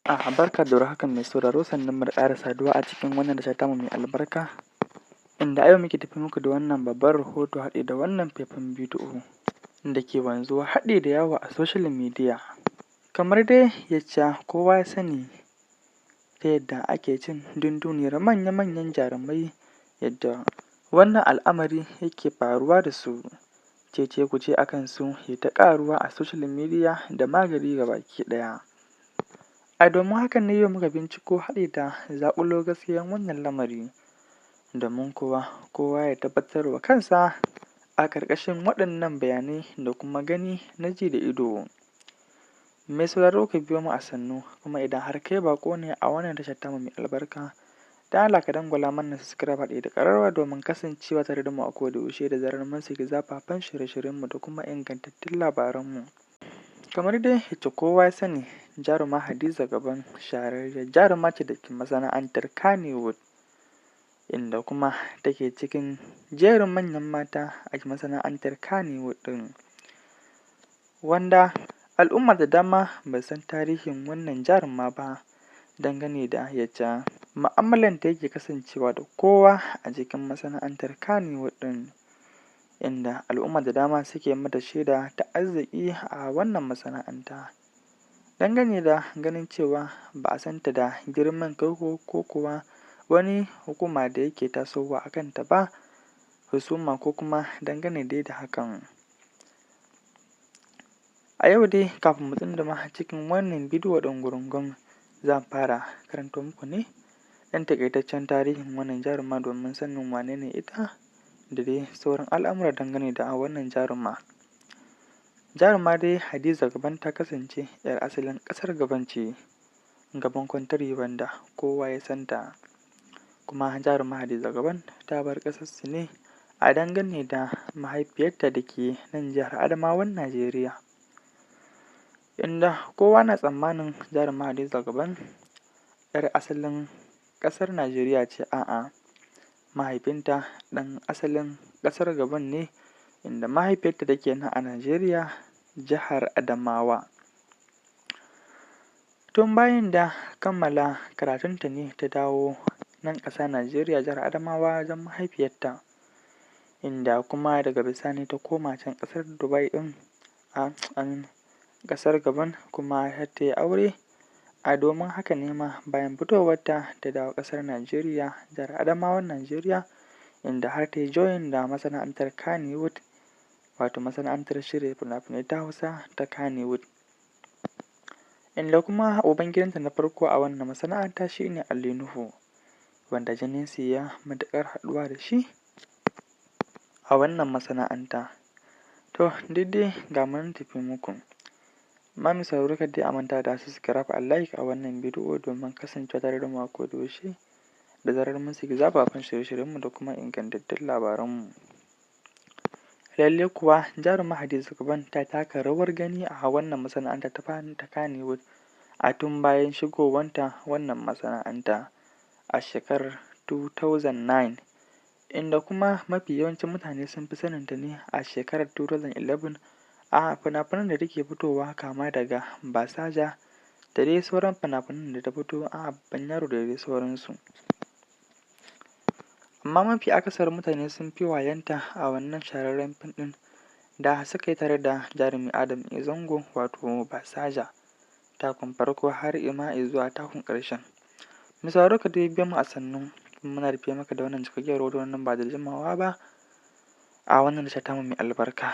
Barka da warhaka mai sauraro, sannunmu da ƙara saduwa a cikin wannan tasha tamu mai albarka, inda a yau muke tafe muku da wannan babban rahoto haɗe da wannan faifan bidiyo da ke wanzuwa haɗe da yawo a social media. Kamar dai yacce kowa ya sani ta yadda ake cin dunduniyar manya-manyan jarumai, yadda wannan al'amari yake faruwa da su, cece-kuce a kansu yai ta ƙaruwa a social media da ma gari gabaki ɗaya. Domin haka ne yau muka binciko haɗe da zaƙulo gaskiyan wannan lamari, domin kuwa kowa ya tabbatar wa kansa a ƙarƙashin waɗannan bayanai da kuma gani na ji da ido. Mai sauraro ka biyo mu a sannu, kuma idan har kai baƙo ne a wannan tasha tamu mai albarka, don Allah ka dangwala mana subscribe haɗe da ƙararrawa domin kasancewa tare da mu a koda yaushe da zarar mun saki zafafan shirye-shiryenmu da kuma ingantattun labaranmu. Kamar dai yacce kowa ya sani, jaruma Hadiza Gabon shahararriyar jaruma ce da ke masana'antar Kannywood, inda kuma take cikin jerin manyan mata a masana'antar Kannywood ɗin, wanda al'umma da dama ba su san tarihin wannan jaruma ba, dangane da yacce mu'amalanta yake kasancewa da kowa a cikin masana'antar Kannywood ɗin, inda al'umma da dama suke mata shaida ta arziki a wannan masana'anta, dangane da ganin cewa ba a san ta da girman kai ko kuwa wani hukuma da yake tasowa a kanta ba, husuma ko kuma dangane dai da hakan. A yau dai kafin mu tsunduma cikin wannan bidiyo ɗungurungun, zan fara karanto muku ne ɗan taƙaitaccen tarihin wannan jaruma domin sanin wane ne ita da dai sauran al'amura dangane da wannan jaruma. Jaruma dai Hadiza Gabon ta kasance 'yar asalin ƙasar Gabon ce, Gabon country wanda kowa ya san ta, kuma jaruma Hadiza Gabon ta bar ƙasarsu ne a dangane da mahaifiyarta da ke nan jihar Adamawan Najeriya, inda kowa na tsammanin jaruma Hadiza Gabon 'yar asalin ƙasar Najeriya ce, a'a, mahaifinta ɗan asalin ƙasar Gabon ne, inda mahaifiyarta take nan a Najeriya, jihar Adamawa. Tun bayan da kammala karatunta ne ta dawo nan ƙasa Najeriya, jihar Adamawa wajen mahaifiyarta, inda kuma daga bisani ta koma can ƙasar Dubai ɗin ƙasar Gabon, kuma har ta yi aure. Domin haka ne ma bayan fitowarta ta dawo ƙasar Najeriya, jihar Adamawan Najeriya, inda har ta yi join da masana'antar Kannywood, wato masana'antar shirya fina-finai ta Hausa ta Kannywood, inda kuma ubangidanta na farko a wannan masana'anta shi ne Ali Nuhu, wanda jininsu ya matuƙar haɗuwa da shi a wannan masana'anta. To duk dai ga mu nan tafe muku, amma mai sauraro kar dai a manta da subscribe and like a wannan bidiyo domin kasancewa tare da mu a koda yaushe da zarar mun saki zafafan shirye-shiryenmu da kuma ingantattun labaranmu. Lallai kuwa jaruma Hadiza Gabon ta taka rawar gani a wannan masana'anta ta Kannywood a tun bayan shigowanta wannan masana'anta a shekarar 2009, inda kuma mafi yawancin mutane sun fi saninta ne a shekarar 2011 a fina-finan da take fitowa, kama daga Basaja da dai sauran fina-finan da ta fito a Babban Yaro da dai sauransu. Amma mafi akasarin mutane sun fi wayanta a wannan shahararren fim ɗin da suka yi tare da jarumi Adam A. Zango, wato Basaja, takun farko har ma zuwa takun ƙarshen. Mai sauraro ka dai biyo mu a sannu, muna rufe maka da wannan cikakkiyar rahoton nan ba da jimawa ba a wannan tasha tamu mai albarka.